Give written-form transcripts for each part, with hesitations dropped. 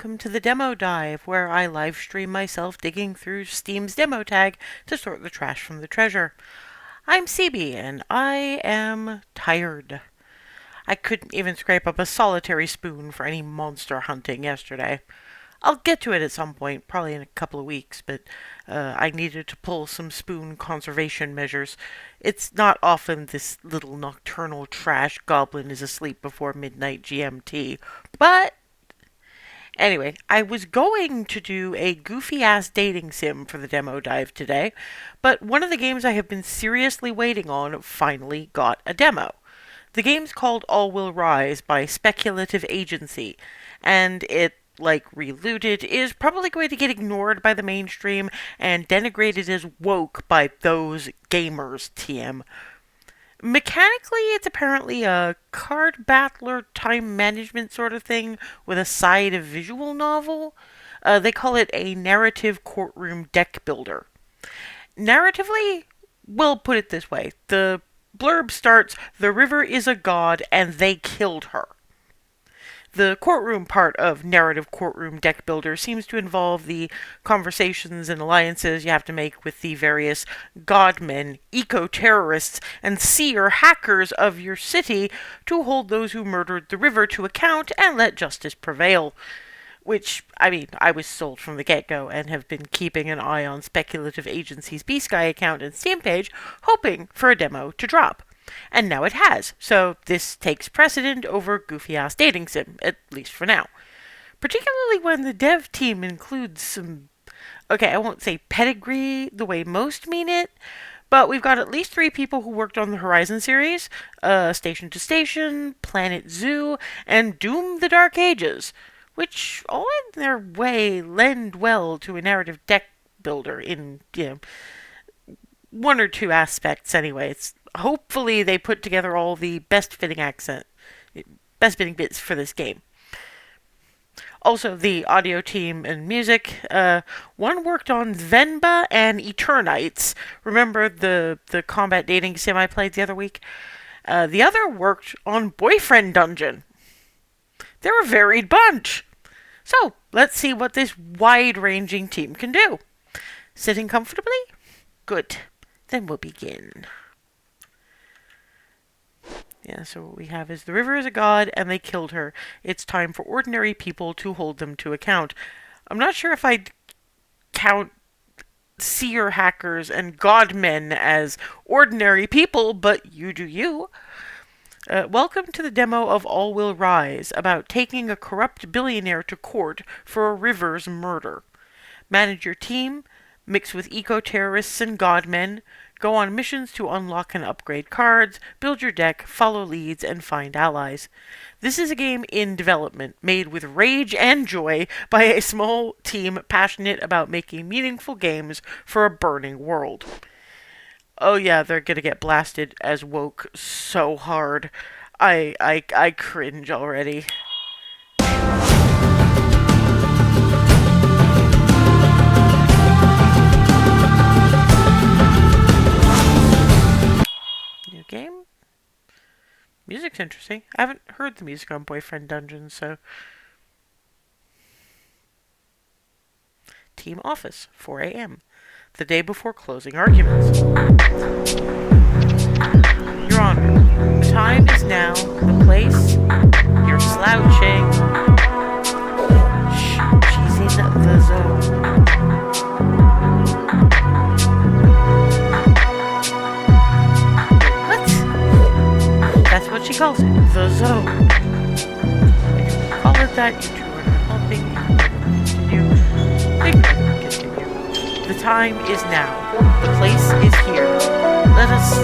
welcome to the demo dive, where I live stream myself digging through Steam's demo tag to sort the trash from the treasure. I'm CB, and I am tired. I couldn't even scrape up a solitary spoon for any monster hunting yesterday. I'll get to it at some point, probably in a couple of weeks, but I needed to pull some spoon conservation measures. It's not often this little nocturnal trash goblin is asleep before midnight GMT, but anyway, I was going to do a goofy-ass dating sim for the demo dive today, but one of the games I have been seriously waiting on finally got a demo. The game's called All Will Rise by Speculative Agency, and it, like Relooted, is probably going to get ignored by the mainstream and denigrated as woke by those gamers, TM. Mechanically, it's apparently a card battler time management sort of thing with a side of visual novel. They call it a narrative courtroom deck builder. Narratively, we'll put it this way. The blurb starts, "The river is a god and they killed her." The courtroom part of narrative courtroom deck builder seems to involve the conversations and alliances you have to make with the various godmen, eco-terrorists, and seer hackers of your city to hold those who murdered the river to account and let justice prevail. Which, I mean, I was sold from the get-go and have been keeping an eye on Speculative Agency's B-Sky account and Steam page, hoping for a demo to drop. And now it has, so this takes precedent over goofy-ass dating sim, at least for now. Particularly when the dev team includes some, okay, I won't say pedigree the way most mean it, but we've got at least 3 people who worked on the Horizon series, Station to Station, Planet Zoo, and Doom the Dark Ages, which all in their way lend well to a narrative deck builder in, one or two aspects anyway. Hopefully they put together all the best fitting bits for this game. Also, the audio team and music. One worked on Venba and Eternites. Remember the combat dating sim I played the other week? The other worked on Boyfriend Dungeon. They're a varied bunch. So, let's see what this wide-ranging team can do. Sitting comfortably? Good. Then we'll begin. Yeah, so what we have is the river is a god and they killed her. It's time for ordinary people to hold them to account. I'm not sure if I'd count seer hackers and godmen as ordinary people, but you do you. Welcome to the demo of All Will Rise, about taking a corrupt billionaire to court for a river's murder. Manage your team, mix with eco-terrorists and godmen, go on missions to unlock and upgrade cards, build your deck, follow leads, and find allies. This is a game in development, made with rage and joy by a small team passionate about making meaningful games for a burning world. Oh yeah, they're gonna get blasted as woke so hard. I cringe already. New game? Music's interesting. I haven't heard the music on Boyfriend Dungeon, so... Team office, 4 a.m. The day before closing arguments. Your Honor, the time is now, the place, you're slouching. Shh, she's in the zone. What? That's what she calls it, the zone. I call it that, you two are not helping. Continue. The time is now. The place is here. Let us...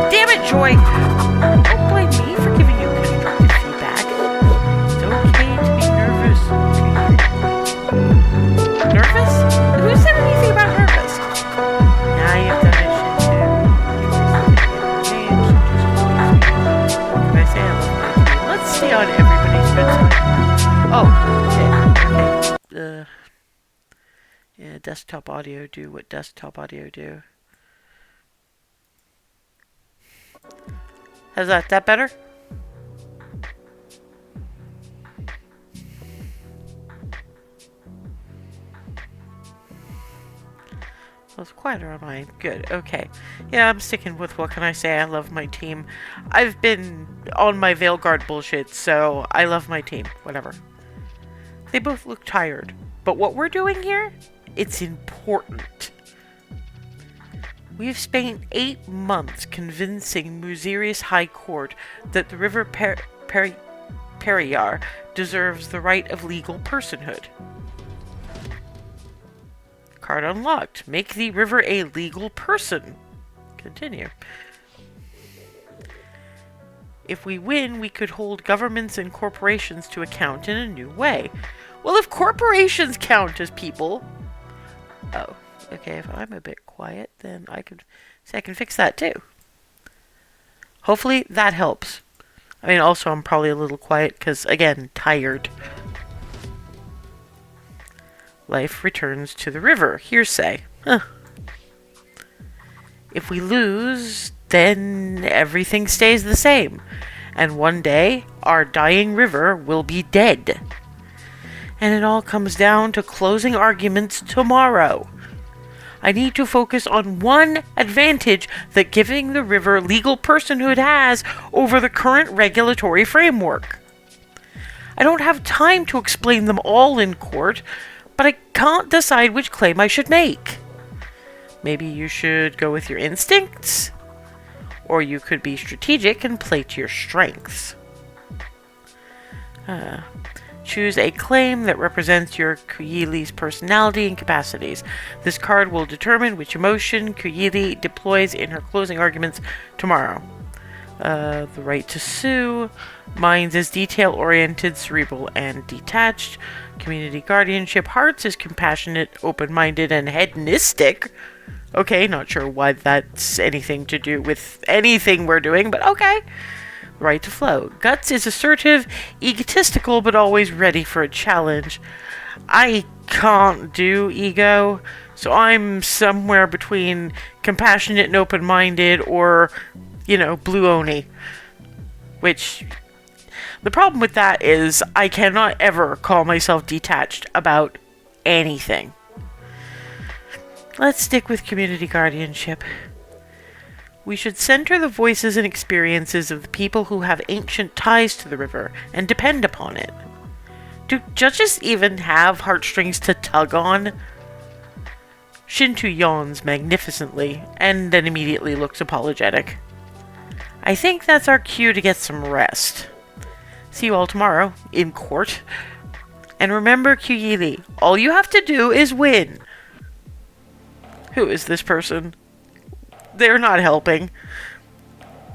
Damn it, Joy! Don't blame me for giving you constructive feedback. It's okay to be nervous. Nervous? Who said anything about nervous? Now you've done it, shit, too. What can I say? I love my team. Let's stay on everybody's good side. Oh, shit. Okay. Yeah, desktop audio do what desktop audio do. How's that? That better? Well, it's quieter on mine. Good, okay. Yeah, I'm sticking with what can I say? I love my team. I've been on my Veilguard bullshit, so I love my team. Whatever. They both look tired. But what we're doing here? It's important. We've spent 8 months convincing Musirius High Court that the River Periyar deserves the right of legal personhood. Card unlocked. Make the river a legal person. Continue. If we win, we could hold governments and corporations to account in a new way. Well, if corporations count as people... Oh, okay, if I'm a bit quiet, then I can fix that too. Hopefully that helps. I mean, also I'm probably a little quiet because, again, tired. Life returns to the river. Hearsay. Huh. If we lose, then everything stays the same. And one day, our dying river will be dead. And it all comes down to closing arguments tomorrow. I need to focus on one advantage that giving the river legal personhood has over the current regulatory framework. I don't have time to explain them all in court, but I can't decide which claim I should make. Maybe you should go with your instincts, or you could be strategic and play to your strengths. Choose a claim that represents your Kuyili's personality and capacities. This card will determine which emotion Kuyili deploys in her closing arguments tomorrow. The right to sue. Minds is detail-oriented, cerebral, and detached. Community guardianship. Hearts is compassionate, open-minded, and hedonistic. Okay, not sure why that's anything to do with anything we're doing, but okay. Right to flow. Guts is assertive, egotistical, but always ready for a challenge. I can't do ego, so I'm somewhere between compassionate and open-minded or, blue oni. Which, the problem with that is I cannot ever call myself detached about anything. Let's stick with community guardianship. We should center the voices and experiences of the people who have ancient ties to the river and depend upon it. Do judges even have heartstrings to tug on? Shinto yawns magnificently and then immediately looks apologetic. I think that's our cue to get some rest. See you all tomorrow, in court. And remember, Kuyili, all you have to do is win. Who is this person? They're not helping.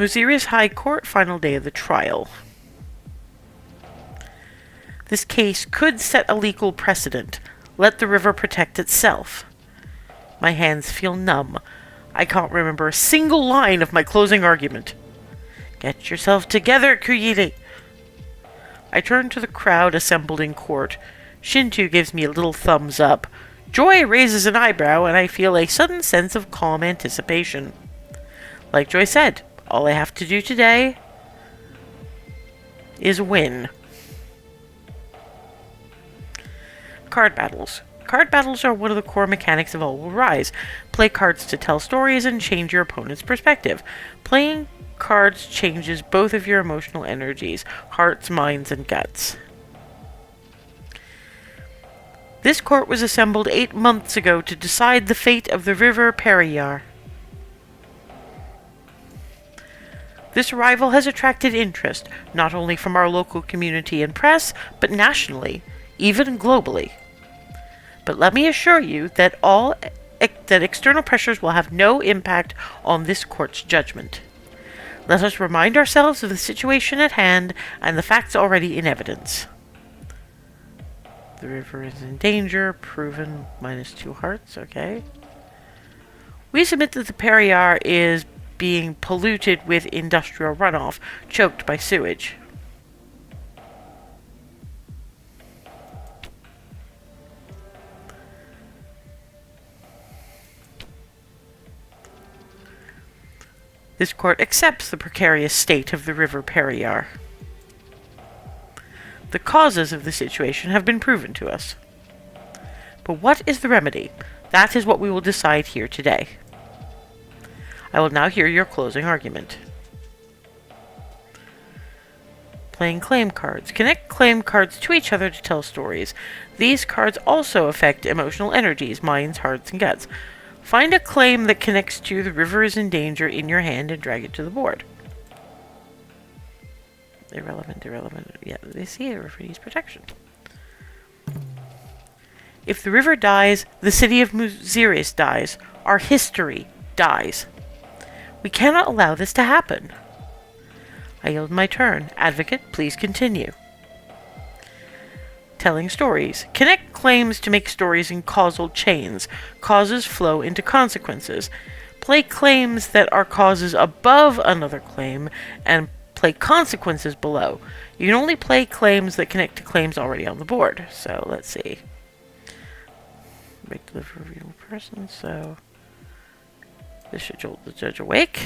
Musirius High Court, final day of the trial. This case could set a legal precedent. Let the river protect itself. My hands feel numb. I can't remember a single line of my closing argument. Get yourself together, Kuyili. I turn to the crowd assembled in court. Shinto gives me a little thumbs up. Joy raises an eyebrow, and I feel a sudden sense of calm anticipation. Like Joy said, all I have to do today is win. Card battles. Card battles are one of the core mechanics of All Will Rise. Play cards to tell stories and change your opponent's perspective. Playing cards changes both of your emotional energies, hearts, minds, and guts. This court was assembled 8 months ago to decide the fate of the River Periyar. This arrival has attracted interest, not only from our local community and press, but nationally, even globally. But let me assure you that that external pressures will have no impact on this court's judgment. Let us remind ourselves of the situation at hand and the facts already in evidence. The river is in danger. Proven -2 hearts. Okay. We submit that the Periyar is being polluted with industrial runoff, choked by sewage. This court accepts the precarious state of the River Periyar. The causes of the situation have been proven to us. But what is the remedy? That is what we will decide here today. I will now hear your closing argument. Playing claim cards. Connect claim cards to each other to tell stories. These cards also affect emotional energies, minds, hearts, and guts. Find a claim that connects to the river is in danger in your hand and drag it to the board. Irrelevant. Yeah, they see the river needs protection. If the river dies, the city of Muziris dies. Our history dies. We cannot allow this to happen. I yield my turn. Advocate, please continue. Telling stories. Connect claims to make stories in causal chains. Causes flow into consequences. Play claims that are causes above another claim, and play consequences below. You can only play claims that connect to claims already on the board. So, let's see. Make the real person, so... This should jolt the judge awake.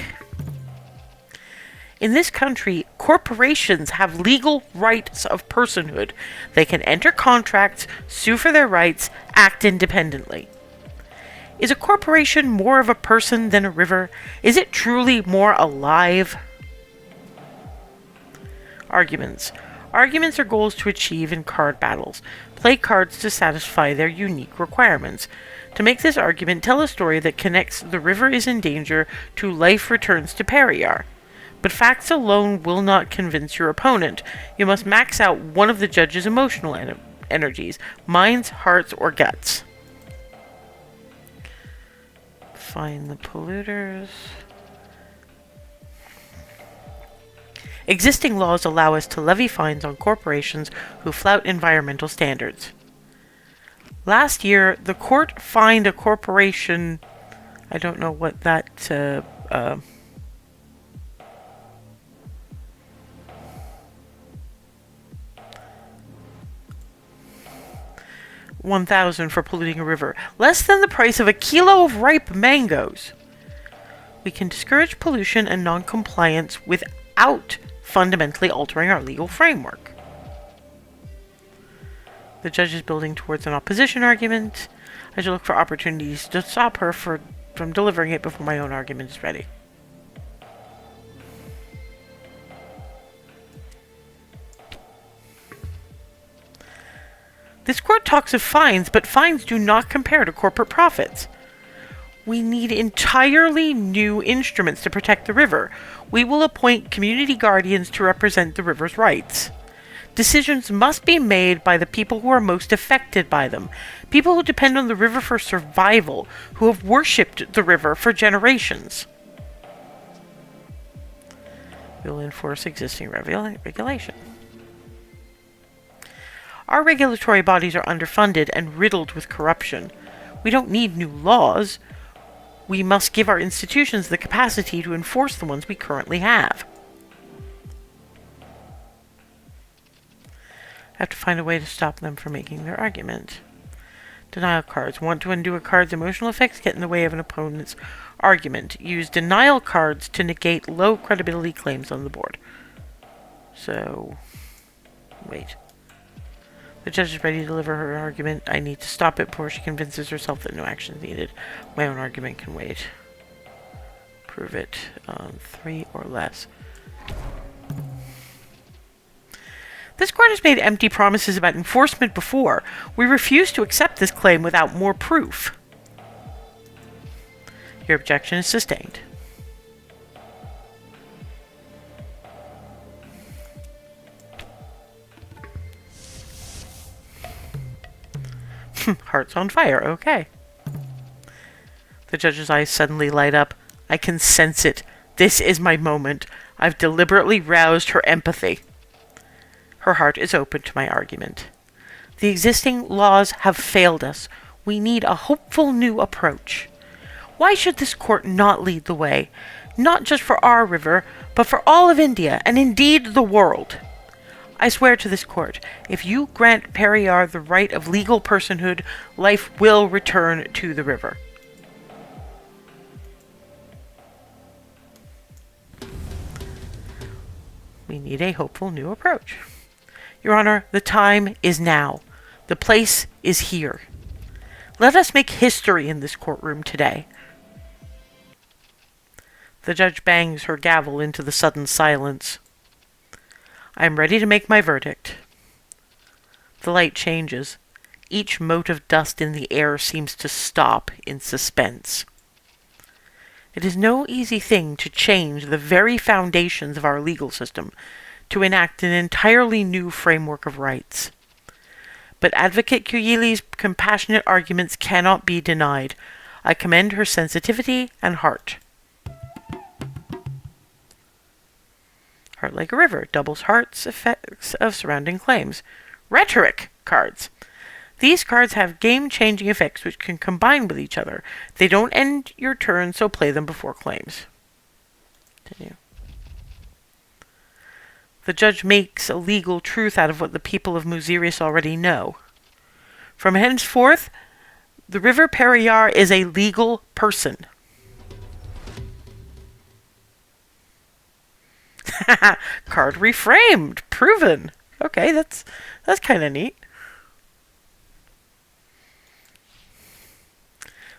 In this country, corporations have legal rights of personhood. They can enter contracts, sue for their rights, act independently. Is a corporation more of a person than a river? Is it truly more alive? Arguments. Arguments are goals to achieve in card battles. Play cards to satisfy their unique requirements. To make this argument, tell a story that connects the river is in danger to life returns to Periyar. But facts alone will not convince your opponent. You must max out one of the judge's emotional energies, minds, hearts, or guts. Find the polluters. Existing laws allow us to levy fines on corporations who flout environmental standards. Last year, the court fined a corporation... I don't know what that... 1,000 for polluting a river. Less than the price of a kilo of ripe mangoes. We can discourage pollution and non-compliance without fundamentally altering our legal framework. The judge is building towards an opposition argument. I should look for opportunities to stop her from delivering it before my own argument is ready. This court talks of fines, but fines do not compare to corporate profits. We need entirely new instruments to protect the river. We will appoint community guardians to represent the river's rights. Decisions must be made by the people who are most affected by them. People who depend on the river for survival, who have worshipped the river for generations. We will enforce existing regulation. Our regulatory bodies are underfunded and riddled with corruption. We don't need new laws. We must give our institutions the capacity to enforce the ones we currently have. I have to find a way to stop them from making their argument. Denial cards. Want to undo a card's emotional effects get in the way of an opponent's argument. Use denial cards to negate low credibility claims on the board. So, wait. The judge is ready to deliver her argument. I need to stop it before she convinces herself that no action is needed. My own argument can wait. Prove it on 3 or less. This court has made empty promises about enforcement before. We refuse to accept this claim without more proof. Your objection is sustained. Heart's on fire, okay. The judge's eyes suddenly light up. I can sense it. This is my moment. I've deliberately roused her empathy. Her heart is open to my argument. The existing laws have failed us. We need a hopeful new approach. Why should this court not lead the way? Not just for our river, but for all of India, and indeed the world. I swear to this court, if you grant Periyar the right of legal personhood, life will return to the river. We need a hopeful new approach. Your Honor, the time is now. The place is here. Let us make history in this courtroom today. The judge bangs her gavel into the sudden silence. I am ready to make my verdict. The light changes. Each mote of dust in the air seems to stop in suspense. It is no easy thing to change the very foundations of our legal system, to enact an entirely new framework of rights. But Advocate Kuyili's compassionate arguments cannot be denied. I commend her sensitivity and heart. Heart like a river, doubles heart's effects of surrounding claims. Rhetoric cards. These cards have game-changing effects which can combine with each other. They don't end your turn, so play them before claims. Continue. The judge makes a legal truth out of what the people of Muziris already know. From henceforth, the River Periyar is a legal person. Card reframed. Proven. Okay, that's kind of neat.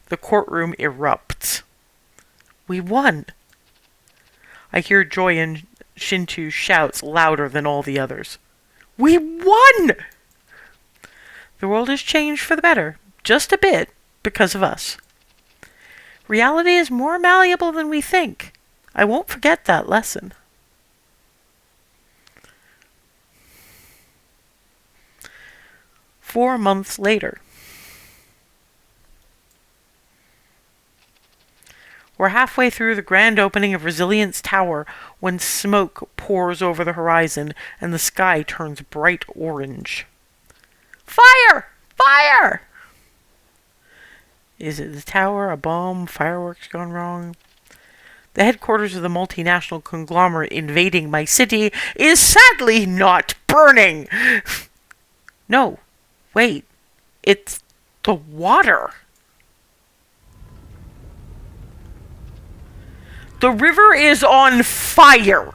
The courtroom erupts. We won. I hear joy in Shintu's shouts louder than all the others. We won! The world has changed for the better, just a bit, because of us. Reality is more malleable than we think. I won't forget that lesson. Four months later. We're halfway through the grand opening of Resilience Tower when smoke pours over the horizon and the sky turns bright orange. Fire! Fire! Is it the tower, a bomb, fireworks gone wrong? The headquarters of the multinational conglomerate invading my city is sadly not burning. No, wait. It's the water. The river is on fire.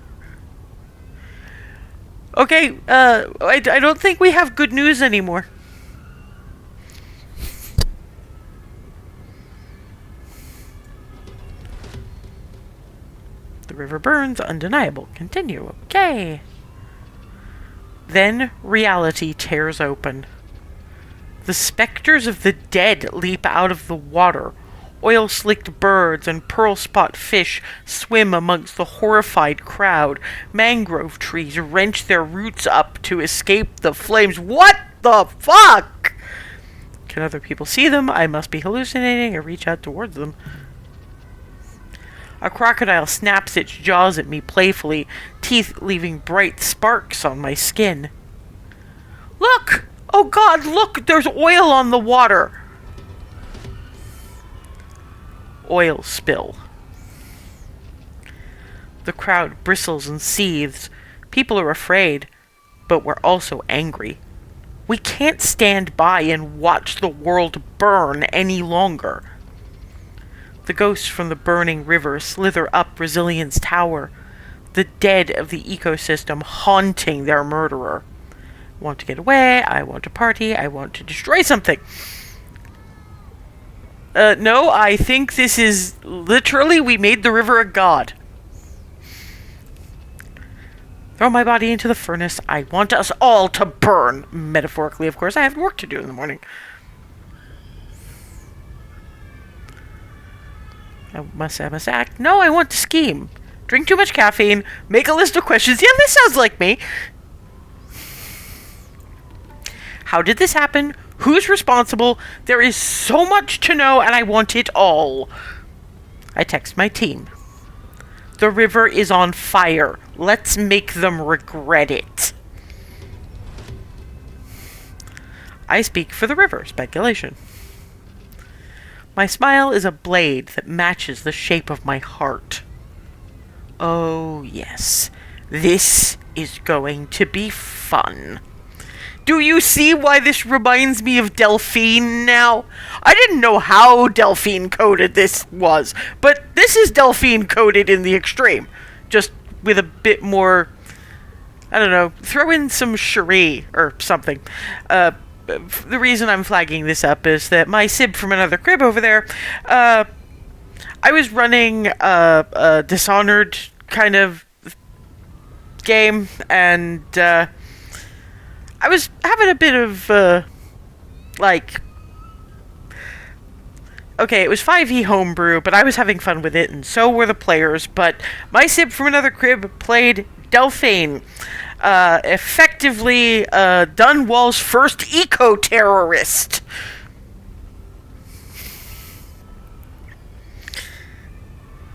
Okay, I don't think we have good news anymore. The river burns, undeniable. Continue. Okay. Then reality tears open. The specters of the dead leap out of the water. Oil-slicked birds and pearl-spot fish swim amongst the horrified crowd. Mangrove trees wrench their roots up to escape the flames. What the fuck? Can other people see them? I must be hallucinating. I reach out towards them. A crocodile snaps its jaws at me playfully, teeth leaving bright sparks on my skin. Look! Oh God, look! There's oil on the water! Oil spill. The crowd bristles and seethes. People are afraid, but we're also angry. We can't stand by and watch the world burn any longer. The ghosts from the burning river slither up Resilience Tower, the dead of the ecosystem haunting their murderer. I want to get away, I want to party, I want to destroy something. No, I think this is literally we made the river a god. Throw my body into the furnace. I want us all to burn. Metaphorically, of course. I have work to do in the morning. I must act. No, I want to scheme. Drink too much caffeine. Make a list of questions. Yeah, this sounds like me. How did this happen? Who's responsible? There is so much to know, and I want it all. I text my team. The river is on fire. Let's make them regret it. I speak for the river. Speculation. My smile is a blade that matches the shape of my heart. Oh, yes. This is going to be fun. Do you see why this reminds me of Delphine now? I didn't know how Delphine coded this was, but this is Delphine coded in the extreme. Just with a bit more, I don't know, throw in some Cherie or something. the reason I'm flagging this up is that my sib from another crib over there, I was running a Dishonored kind of game, and I was having a bit of okay, it was 5e homebrew, but I was having fun with it, and so were the players. But my sib from another crib played Delphine, effectively Dunwall's first eco-terrorist.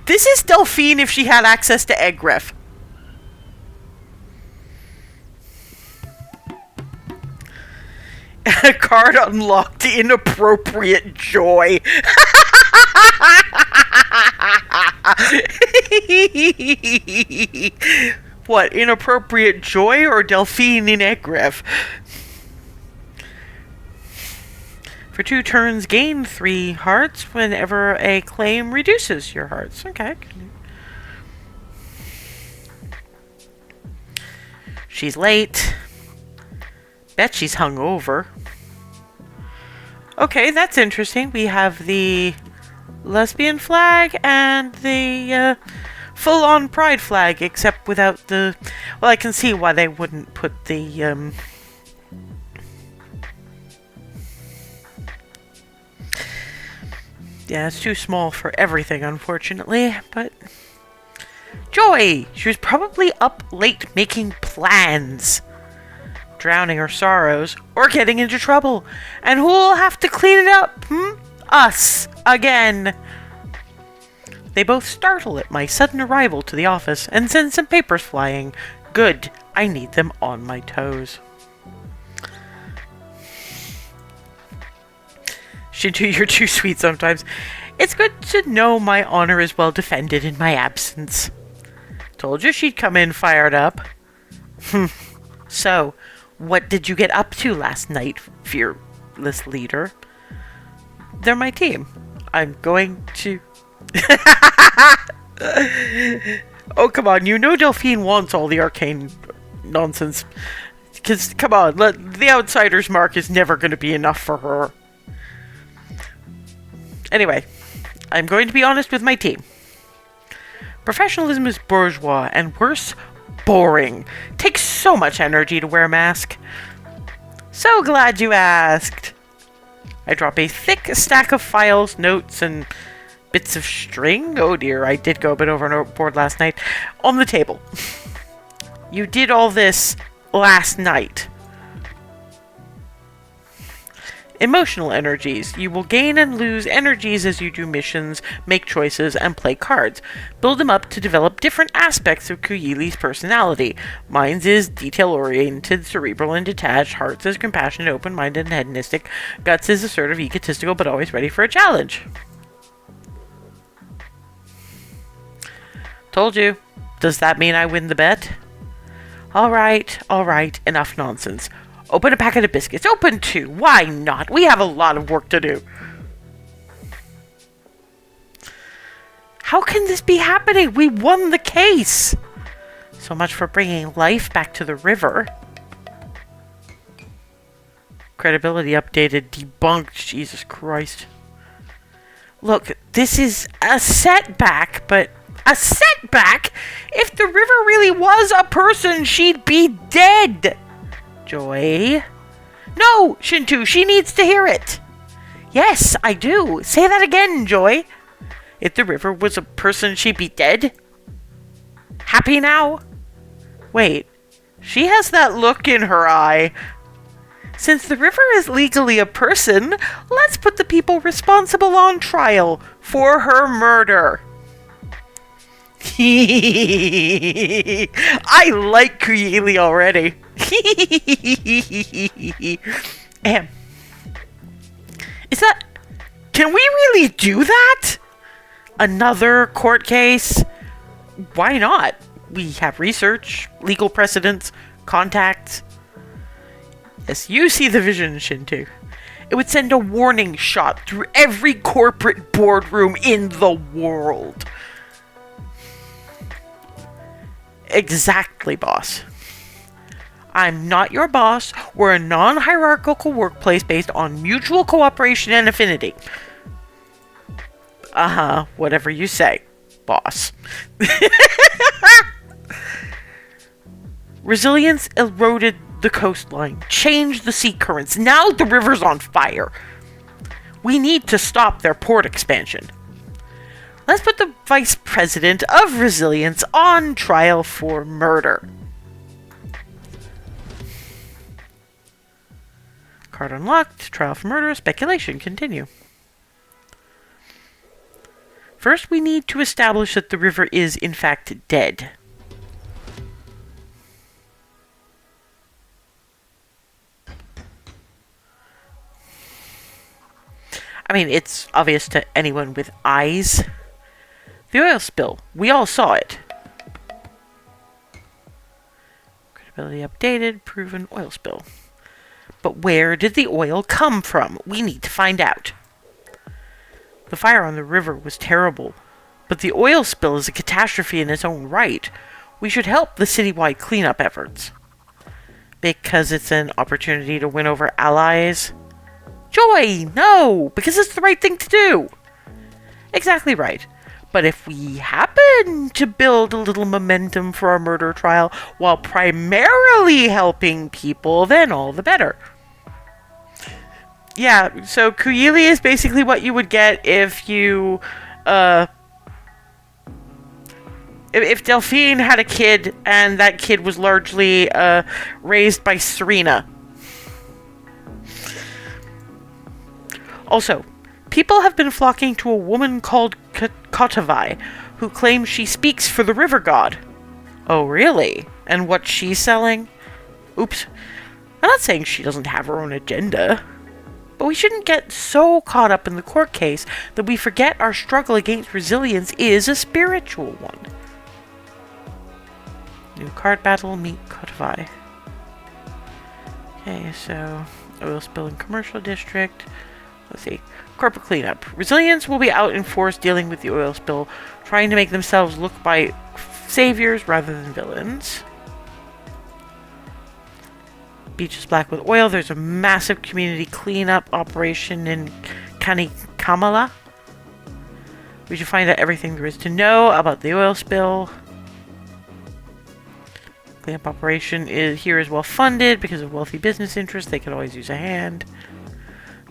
This is Delphine if she had access to Egref. Card unlocked, inappropriate joy. What, inappropriate joy or Delphine in Egref? For 2 turns, gain 3 hearts whenever a claim reduces your hearts. Okay. She's late. Bet she's hungover. Okay, that's interesting. We have the lesbian flag and the full-on pride flag, except without the... Well, I can see why they wouldn't put the... Yeah, it's too small for everything, unfortunately, but... Joy! She was probably up late making plans. Drowning her sorrows, or getting into trouble. And who'll have to clean it up? Us. Again. They both startle at my sudden arrival to the office and send some papers flying. Good. I need them on my toes. Shinju, you're too sweet sometimes. It's good to know my honor is well defended in my absence. Told you she'd come in fired up. So... What did you get up to last night, fearless leader? They're my team. I'm going to... Oh, come on. You know Delphine wants all the arcane nonsense. Because, come on, the outsider's mark is never going to be enough for her. Anyway, I'm going to be honest with my team. Professionalism is bourgeois, and worse, boring. Takes so much energy to wear a mask. So glad you asked. I drop a thick stack of files, notes, and bits of string. Oh dear, I did go a bit overboard last night. On the table. You did all this last night. Emotional energies. You will gain and lose energies as you do missions, make choices, and play cards. Build them up to develop different aspects of Kuyili's personality. Mine's is detail-oriented, cerebral, and detached. Hearts is compassionate, open-minded, and hedonistic. Guts is assertive, egotistical, but always ready for a challenge. Told you. Does that mean I win the bet? Alright, enough nonsense. Open a packet of biscuits. Open 2. Why not? We have a lot of work to do. How can this be happening? We won the case. So much for bringing life back to the river. Credibility updated. Debunked. Jesus Christ. Look, this is a setback, but... A setback? If the river really was a person, she'd be dead. Joy? No, Shintu, she needs to hear it. Yes, I do. Say that again, Joy. If the river was a person, she'd be dead? Happy now? Wait, she has that look in her eye. Since the river is legally a person, let's put the people responsible on trial for her murder. I like Kuyili already. Is that... Can we really do that? Another court case? Why not? We have research, legal precedents, contacts. Yes, you see the vision, Shintu. It would send a warning shot through every corporate boardroom in the world. Exactly, boss. I'm not your boss. We're a non-hierarchical workplace based on mutual cooperation and affinity. Uh-huh, whatever you say, boss. Resilience eroded the coastline, changed the sea currents. Now the river's on fire. We need to stop their port expansion. Let's put the Vice President of Resilience on trial for murder. Card unlocked. Trial for murder. Speculation. Continue. First, we need to establish that the river is, in fact, dead. I mean, it's obvious to anyone with eyes. The oil spill. We all saw it. Credibility updated. Proven oil spill. But where did the oil come from? We need to find out. The fire on the river was terrible, but the oil spill is a catastrophe in its own right. We should help the citywide cleanup efforts. Because it's an opportunity to win over allies? Joy! No! Because it's the right thing to do! Exactly right. But if we happen to build a little momentum for our murder trial while primarily helping people, then all the better. Yeah, so Kuyili is basically what you would get if you, if Delphine had a kid and that kid was largely, raised by Serena. Also, people have been flocking to a woman called Kotavai, who claims she speaks for the river god. Oh, really? And what's she selling? Oops. I'm not saying she doesn't have her own agenda. But we shouldn't get so caught up in the court case that we forget our struggle against resilience is a spiritual one. New card battle, meet Kotavai. Okay, so oil spill in commercial district. Let's see. Corporate cleanup. Resilience will be out in force dealing with the oil spill, trying to make themselves look like saviors rather than villains. Beach is black with oil. There's a massive community cleanup operation in Kanikamala. We should find out everything there is to know about the oil spill. Cleanup operation is well funded because of wealthy business interests. They could always use a hand.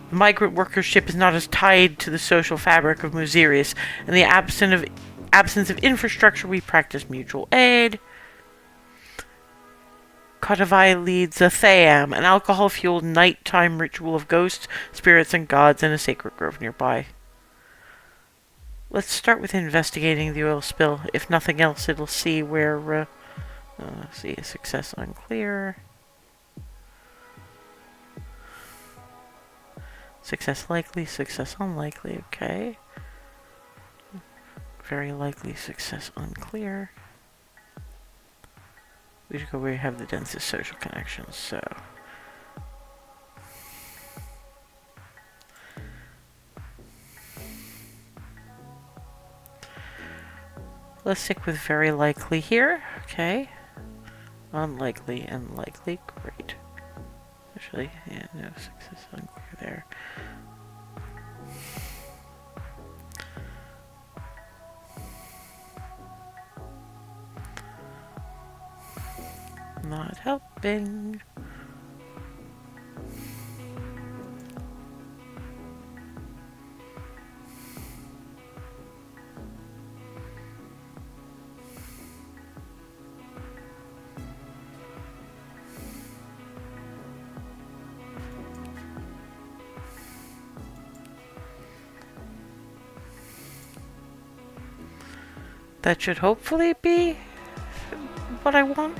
The migrant workership is not as tied to the social fabric of Musirius. In the absence of infrastructure, we practice mutual aid. Kotavai leads a Thayam, an alcohol-fueled nighttime ritual of ghosts, spirits, and gods in a sacred grove nearby. Let's start with investigating the oil spill. If nothing else, it'll see where... see, success unclear. Success likely, success unlikely, okay. Very likely, success unclear. We should go where we have the densest social connections, so... Let's stick with very likely here, okay. Unlikely and likely, great. Actually, yeah, no, success unclear there. Not helping. That should hopefully be what I want.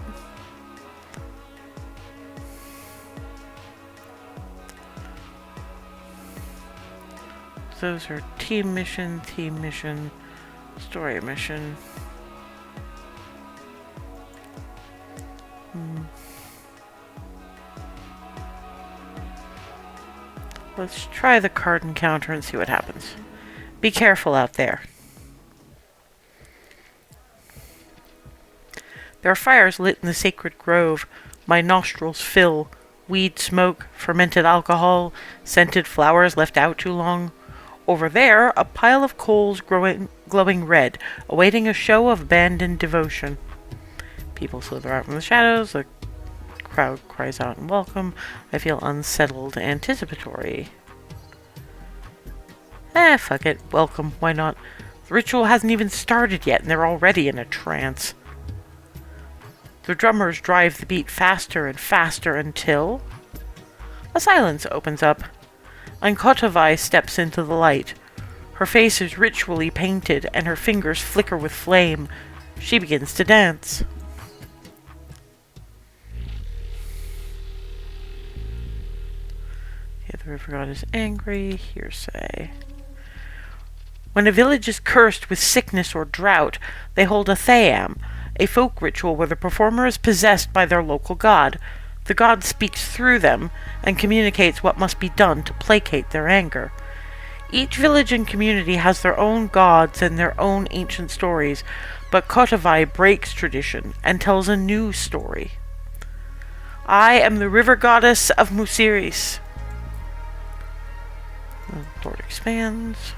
Those are team mission, story mission. Let's try the card encounter and see what happens. Be careful out there. There are fires lit in the sacred grove. My nostrils fill. Weed smoke, fermented alcohol, scented flowers left out too long. Over there, a pile of coals glowing red, awaiting a show of abandoned devotion. People slither out from the shadows. The crowd cries out in welcome. I feel unsettled, anticipatory. Fuck it. Welcome. Why not? The ritual hasn't even started yet, and they're already in a trance. The drummers drive the beat faster and faster until... a silence opens up. Ankotovai steps into the light. Her face is ritually painted, and her fingers flicker with flame. She begins to dance. Okay, the river god is angry. Hearsay. When a village is cursed with sickness or drought, they hold a thayam, a folk ritual where the performer is possessed by their local god. The god speaks through them and communicates what must be done to placate their anger. Each village and community has their own gods and their own ancient stories, but Kotavai breaks tradition and tells a new story. I am the river goddess of Musiris. The Lord expands.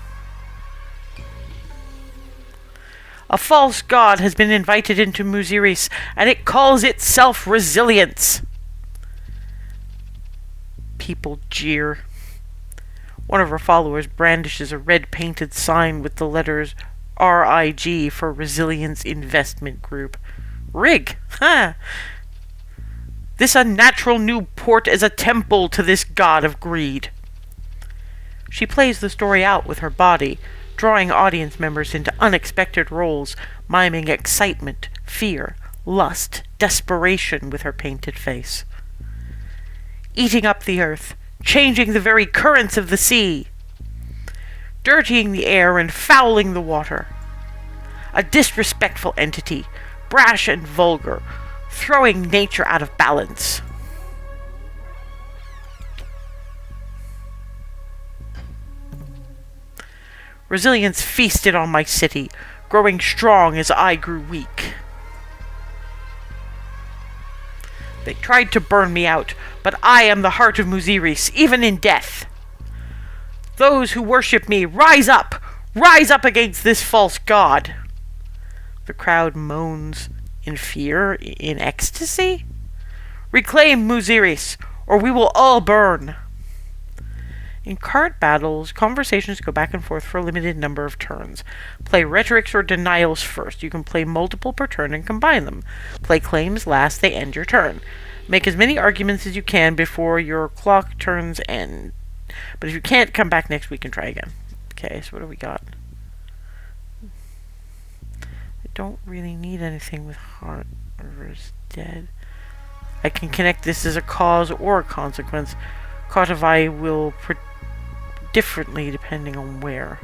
A false god has been invited into Musiris, and it calls itself resilience. People jeer. One of her followers brandishes a red-painted sign with the letters RIG for Resilience Investment Group. Rig! Huh! This unnatural new port is a temple to this god of greed. She plays the story out with her body, drawing audience members into unexpected roles, miming excitement, fear, lust, desperation with her painted face. Eating up the earth, changing the very currents of the sea, dirtying the air and fouling the water. A disrespectful entity, brash and vulgar, throwing nature out of balance. Resilience feasted on my city, growing strong as I grew weak. They tried to burn me out, but I am the heart of Musiris, even in death. Those who worship me, rise up! Rise up against this false god! The crowd moans in fear, in ecstasy. Reclaim Musiris, or we will all burn. In card battles, conversations go back and forth for a limited number of turns. Play rhetorics or denials first. You can play multiple per turn and combine them. Play claims last, they end your turn. Make as many arguments as you can before your clock turns end. But if you can't, come back next week and try again. Okay, so what do we got? I don't really need anything with Heart River's dead. I can connect this as a cause or a consequence. Kotavai will differently depending on where.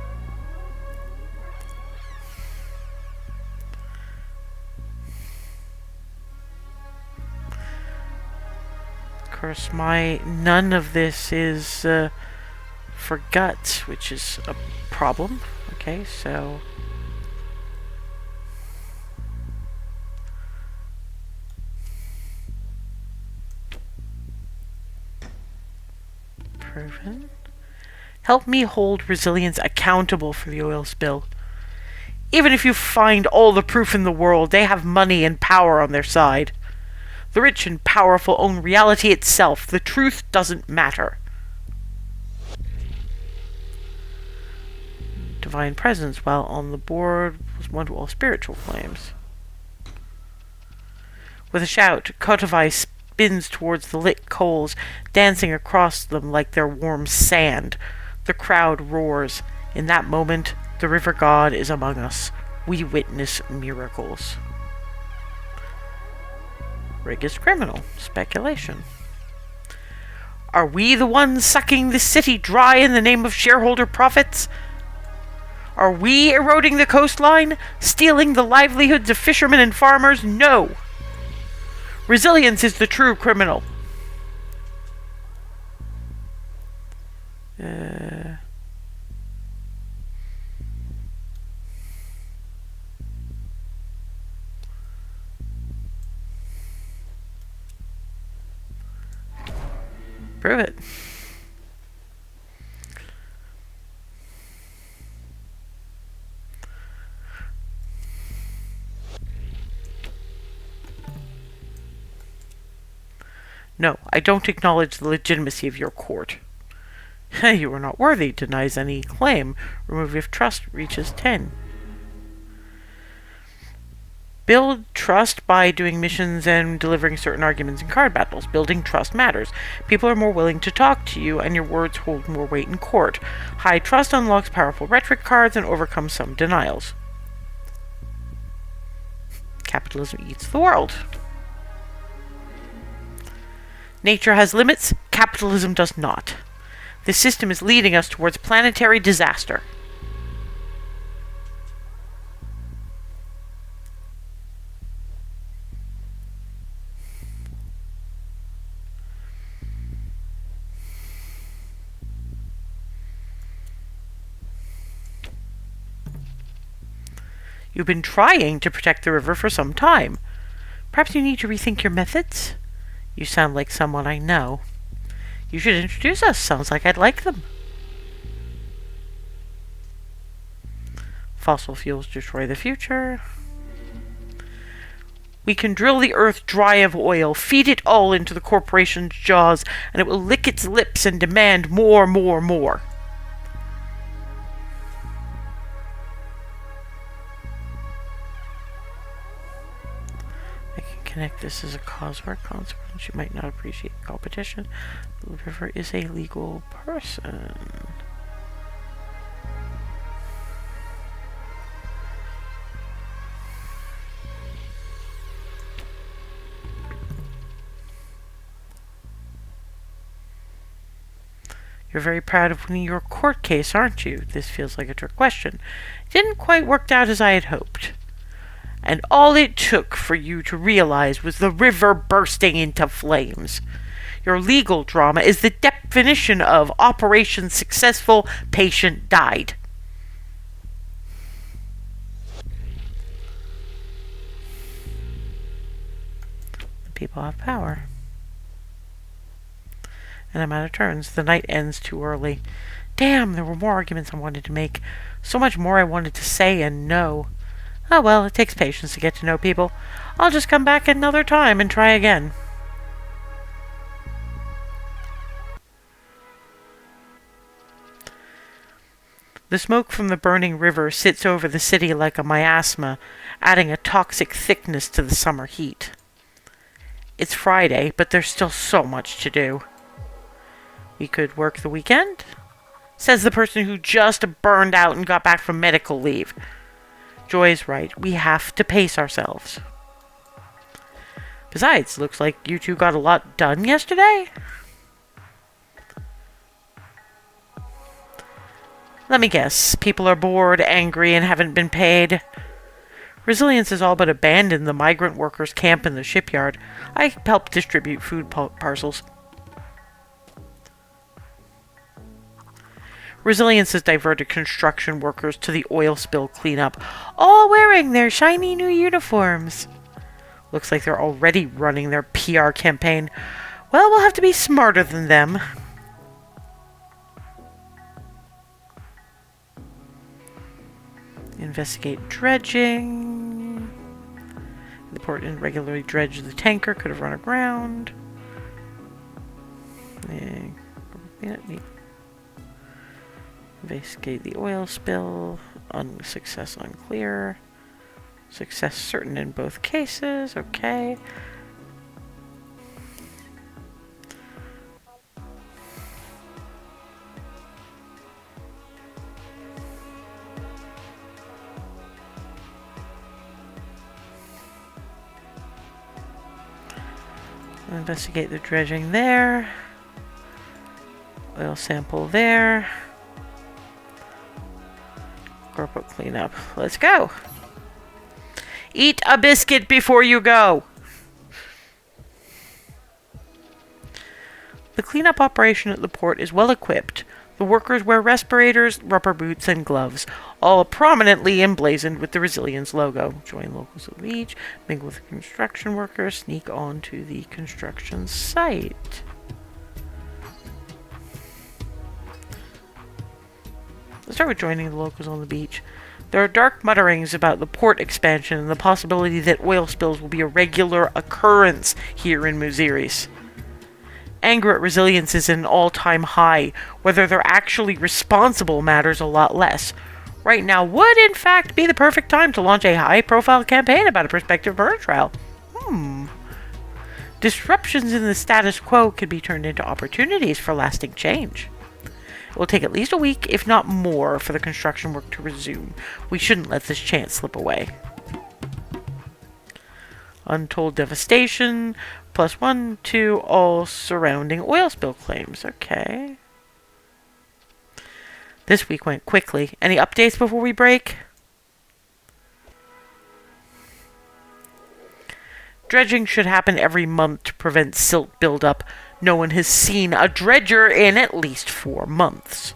Of course, none of this is for guts, which is a problem. Okay, so proven. Help me hold Resilience accountable for the oil spill. Even if you find all the proof in the world, they have money and power on their side. The rich and powerful own reality itself. The truth doesn't matter. Divine Presence, while on the board, was one to all spiritual claims. With a shout, Kotavai spins towards the lit coals, dancing across them like they're warm sand. The crowd roars. In that moment, the river god is among us. We witness miracles. Rig is criminal. Speculation. Are we the ones sucking this city dry in the name of shareholder profits? Are we eroding the coastline? Stealing the livelihoods of fishermen and farmers? No! Resilience is the true criminal. Prove it. No, I don't acknowledge the legitimacy of your court. You are not worthy, denies any claim. Remove if trust reaches 10. Build trust by doing missions and delivering certain arguments in card battles. Building trust matters. People are more willing to talk to you, and your words hold more weight in court. High trust unlocks powerful rhetoric cards and overcomes some denials. Capitalism eats the world. Nature has limits, capitalism does not. This system is leading us towards planetary disaster. You've been trying to protect the river for some time. Perhaps you need to rethink your methods? You sound like someone I know. You should introduce us. Sounds like I'd like them. Fossil fuels destroy the future. We can drill the earth dry of oil, feed it all into the corporation's jaws, and it will lick its lips and demand more, more, more. Connect this as a cause or a consequence. You might not appreciate competition. The river is a legal person. You're very proud of winning your court case, aren't you? This feels like a trick question. It didn't quite work out as I had hoped. And all it took for you to realize was the river bursting into flames. Your legal drama is the definition of Operation Successful, Patient Died. The people have power. And I'm out of turns. The night ends too early. Damn, there were more arguments I wanted to make. So much more I wanted to say and know. Oh well, it takes patience to get to know people. I'll just come back another time and try again. The smoke from the burning river sits over the city like a miasma, adding a toxic thickness to the summer heat. It's Friday, but there's still so much to do. We could work the weekend, says the person who just burned out and got back from medical leave. Joy's right. We have to pace ourselves. Besides, looks like you two got a lot done yesterday. Let me guess. People are bored, angry, and haven't been paid. Resilience has all but abandoned the migrant workers' camp in the shipyard. I helped distribute food parcels. Resilience has diverted construction workers to the oil spill cleanup, all wearing their shiny new uniforms. Looks like they're already running their PR campaign. Well, we'll have to be smarter than them. Investigate dredging. The port didn't regularly dredge the tanker, could have run aground. Investigate the oil spill. Success unclear. Success certain in both cases. Okay. Investigate the dredging there. Oil sample there. Corporate cleanup. Let's go. Eat a biscuit before you go. The cleanup operation at the port is well equipped. The workers wear respirators, rubber boots, and gloves, all prominently emblazoned with the Resilience logo. Join locals at the beach, mingle with the construction workers, sneak onto the construction site. Let's start with joining the locals on the beach. There are dark mutterings about the port expansion and the possibility that oil spills will be a regular occurrence here in Muziris. Anger at resilience is an all-time high. Whether they're actually responsible matters a lot less. Right now would, in fact, be the perfect time to launch a high-profile campaign about a prospective murder trial. Disruptions in the status quo could be turned into opportunities for lasting change. It will take at least a week, if not more, for the construction work to resume. We shouldn't let this chance slip away. Untold devastation, +1 to all surrounding oil spill claims. Okay. This week went quickly. Any updates before we break? Dredging should happen every month to prevent silt buildup. No one has seen a dredger in at least 4 months.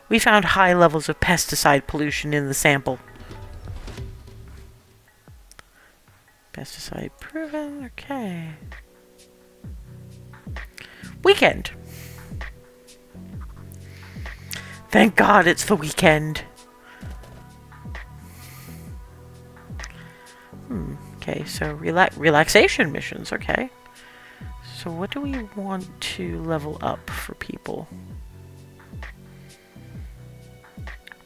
We found high levels of pesticide pollution in the sample. Pesticide proven. Okay. Weekend. Thank God it's the weekend. Okay, so relaxation missions. Okay. So what do we want to level up for people?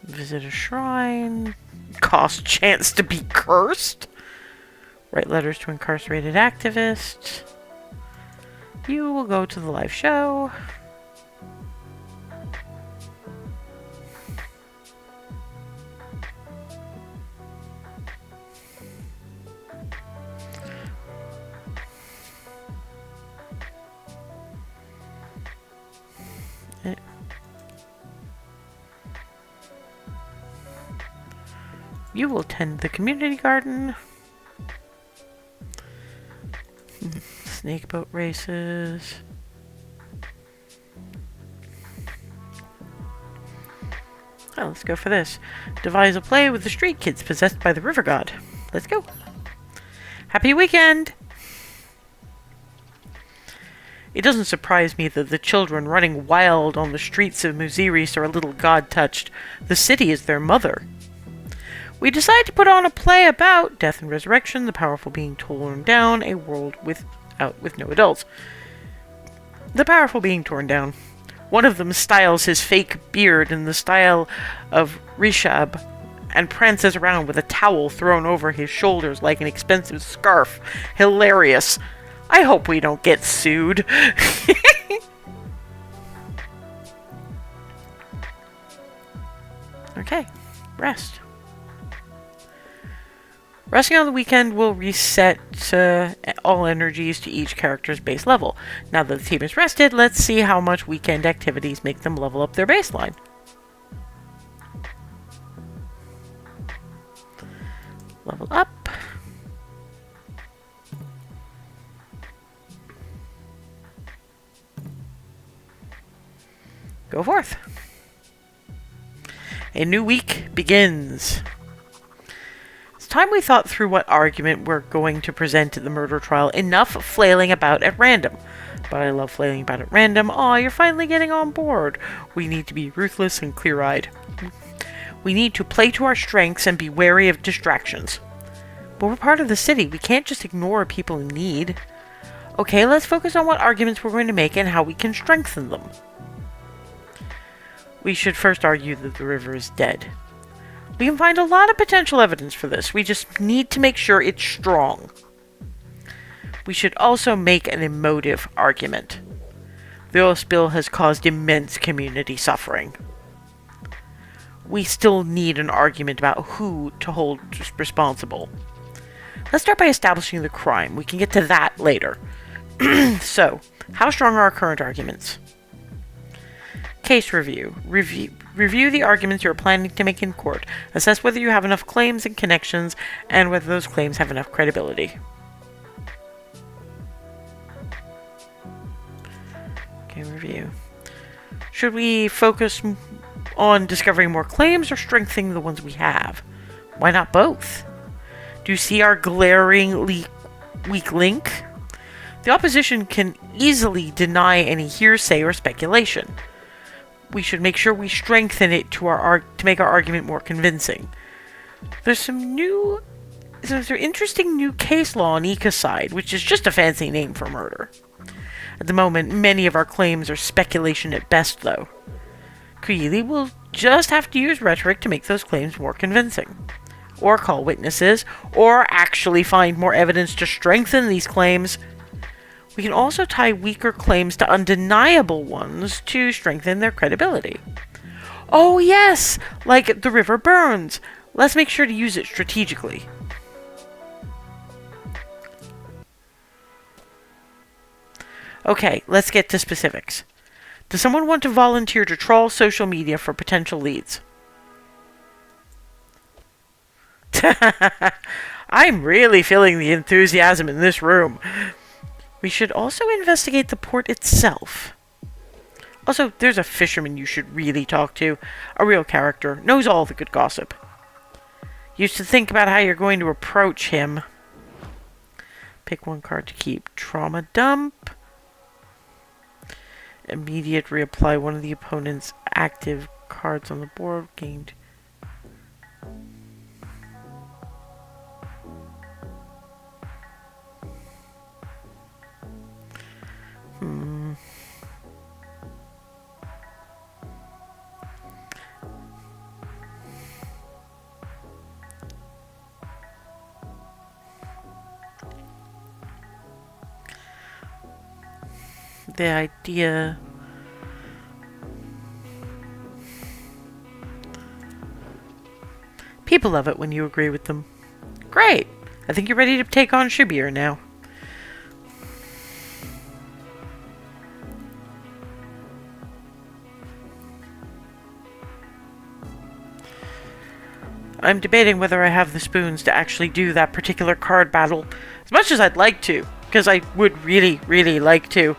Visit a shrine. Cost chance to be cursed. Write letters to incarcerated activists. You will go to the live show. You will tend the community garden. Snake boat races. Oh, let's go for this. Devise a play with the street kids possessed by the river god. Let's go. Happy weekend! It doesn't surprise me that the children running wild on the streets of Muziris are a little god-touched. The city is their mother. We decide to put on a play about death and resurrection, the powerful being torn down, a world with no adults. The powerful being torn down. One of them styles his fake beard in the style of Rishab and prances around with a towel thrown over his shoulders like an expensive scarf. Hilarious. I hope we don't get sued. Okay, rest. Resting on the weekend will reset all energies to each character's base level. Now that the team is rested, let's see how much weekend activities make them level up their baseline. Level up. Go forth. A new week begins. Time we thought through what argument we're going to present at the murder trial. Enough flailing about at random. But I love flailing about at random. Aw, you're finally getting on board. We need to be ruthless and clear-eyed. We need to play to our strengths and be wary of distractions. But we're part of the city. We can't just ignore people in need. Okay, let's focus on what arguments we're going to make and how we can strengthen them. We should first argue that the river is dead. We can find a lot of potential evidence for this. We just need to make sure it's strong. We should also make an emotive argument. The oil spill has caused immense community suffering. We still need an argument about who to hold responsible. Let's start by establishing the crime. We can get to that later. So, how strong are our current arguments? Case review. Review the arguments you are planning to make in court. Assess whether you have enough claims and connections, and whether those claims have enough credibility. Okay, review. Should we focus on discovering more claims or strengthening the ones we have? Why not both? Do you see our glaring weak link? The opposition can easily deny any hearsay or speculation. We should make sure we strengthen it to make our argument more convincing. There's interesting new case law on ecocide, which is just a fancy name for murder. At the moment, many of our claims are speculation at best, though. Keely will just have to use rhetoric to make those claims more convincing. Or call witnesses, or actually find more evidence to strengthen these claims. We can also tie weaker claims to undeniable ones to strengthen their credibility. Oh yes, like the river burns. Let's make sure to use it strategically. Okay, let's get to specifics. Does someone want to volunteer to trawl social media for potential leads? I'm really feeling the enthusiasm in this room. We should also investigate the port itself. Also, there's a fisherman you should really talk to. A real character. Knows all the good gossip. You should think about how you're going to approach him. Pick one card to keep. Trauma dump. Immediate reapply one of the opponent's active cards on the board. Gained. The idea... People love it when you agree with them. Great! I think you're ready to take on Shibir now. I'm debating whether I have the spoons to actually do that particular card battle. As much as I'd like to, because I would really, really like to.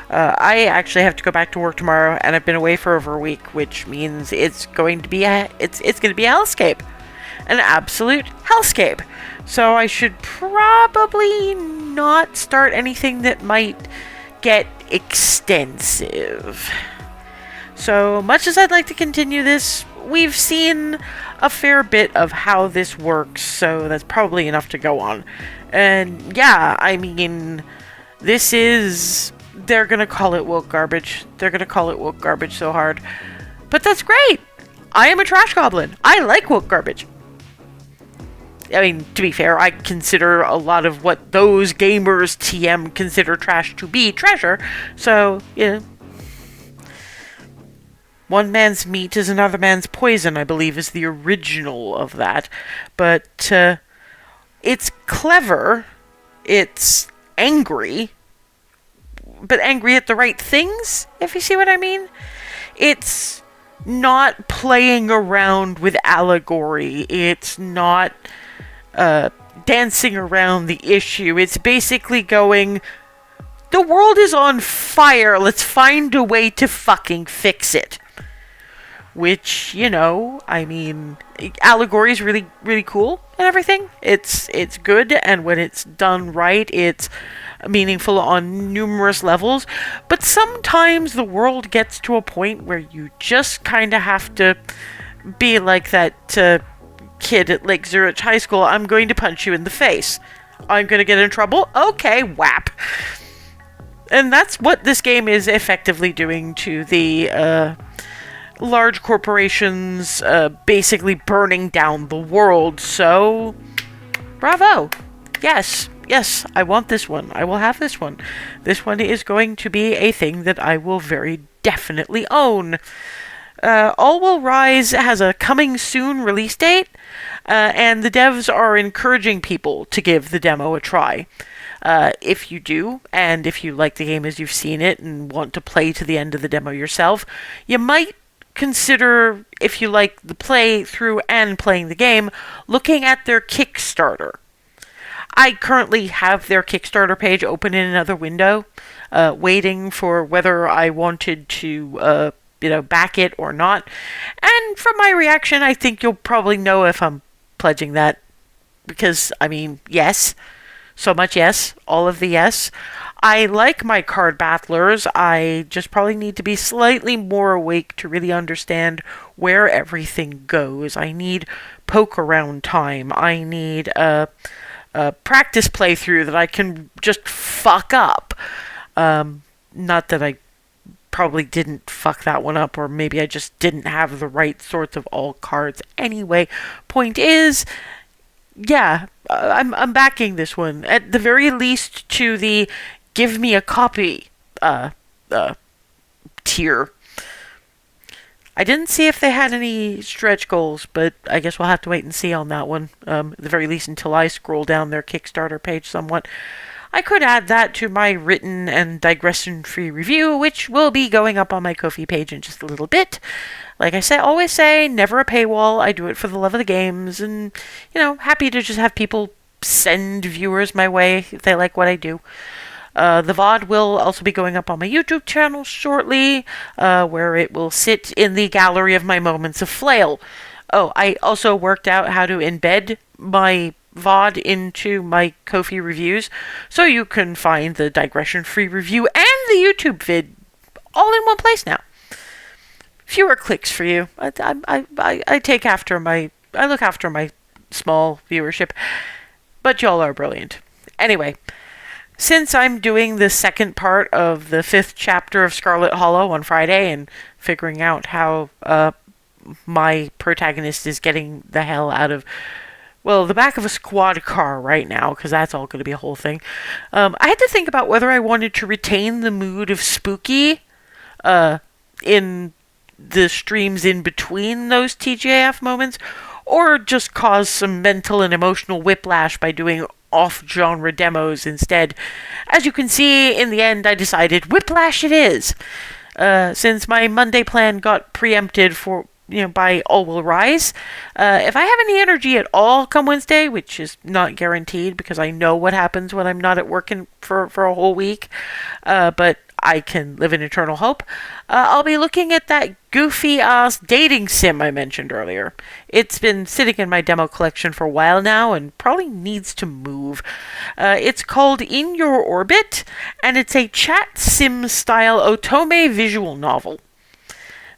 I actually have to go back to work tomorrow, and I've been away for over a week, which means it's going to be a hellscape. An absolute hellscape. So I should probably not start anything that might get extensive. So much as I'd like to continue this, we've seen a fair bit of how this works, so that's probably enough to go on. And yeah, I mean, this is... They're gonna call it woke garbage. They're gonna call it woke garbage so hard. But that's great! I am a trash goblin. I like woke garbage. I mean, to be fair, I consider a lot of what those gamers TM consider trash to be treasure. So, yeah. One man's meat is another man's poison, I believe, is the original of that. But, it's clever. It's angry. But angry at the right things, if you see what I mean. It's not playing around with allegory. It's not dancing around the issue. It's basically going, the world is on fire. Let's find a way to fucking fix it. Which, you know, I mean, allegory is really, really cool and everything. It's good, and when it's done right, it's meaningful on numerous levels. But sometimes the world gets to a point where you just kind of have to be like that kid at Lake Zurich High School. I'm going to punch you in the face. I'm going to get in trouble? Okay, whap. And that's what this game is effectively doing to the large corporations, basically burning down the world. So, bravo. Yes, I want this one. I will have this one. This one is going to be a thing that I will very definitely own. All Will Rise has a coming soon release date, and the devs are encouraging people to give the demo a try. If you do, and if you like the game as you've seen it and want to play to the end of the demo yourself, you might consider, if you like the playthrough and playing the game, looking at their Kickstarter. I currently have their Kickstarter page open in another window, waiting for whether I wanted to, back it or not. And from my reaction, I think you'll probably know if I'm pledging that. Because, I mean, yes. So much yes. All of the yes. I like my card battlers. I just probably need to be slightly more awake to really understand where everything goes. I need poke around time. I need a practice playthrough that I can just fuck up. Not that I probably didn't fuck that one up, or maybe I just didn't have the right sorts of all cards anyway. Point is, yeah, I'm backing this one at the very least to the give me a copy uh tier. I didn't see if they had any stretch goals, but I guess we'll have to wait and see on that one. At the very least, until I scroll down their Kickstarter page somewhat. I could add that to my written and digression-free review, which will be going up on my Ko-fi page in just a little bit. Like I say, always say, never a paywall. I do it for the love of the games, and happy to just have people send viewers my way if they like what I do. The VOD will also be going up on my YouTube channel shortly, where it will sit in the gallery of my moments of flail. Oh, I also worked out how to embed my VOD into my Ko-fi reviews, so you can find the digression-free review and the YouTube vid all in one place now. Fewer clicks for you. I take after I look after my small viewership, but y'all are brilliant. Anyway, since I'm doing the second part of the 5th chapter of Scarlet Hollow on Friday and figuring out how my protagonist is getting the hell out of, well, the back of a squad car right now, because that's all going to be a whole thing, I had to think about whether I wanted to retain the mood of spooky in the streams in between those TGAF moments, or just cause some mental and emotional whiplash by doing off-genre demos instead. As you can see, in the end, I decided whiplash it is. Since my Monday plan got preempted for by All Will Rise, if I have any energy at all come Wednesday, which is not guaranteed because I know what happens when I'm not at work for a whole week, but I can live in eternal hope, I'll be looking at that goofy-ass dating sim I mentioned earlier. It's been sitting in my demo collection for a while now and probably needs to move. It's called In Your Orbit, and it's a chat sim-style otome visual novel.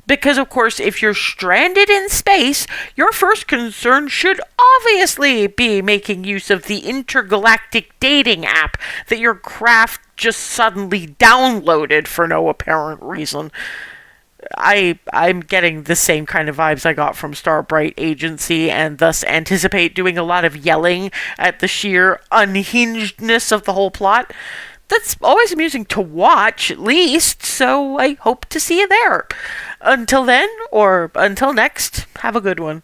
Because, of course, if you're stranded in space, your first concern should obviously be making use of the intergalactic dating app that your craft just suddenly downloaded for no apparent reason. I'm getting the same kind of vibes I got from Starbright Agency, and thus anticipate doing a lot of yelling at the sheer unhingedness of the whole plot. That's always amusing to watch, at least, so I hope to see you there. Until then, or until next, have a good one.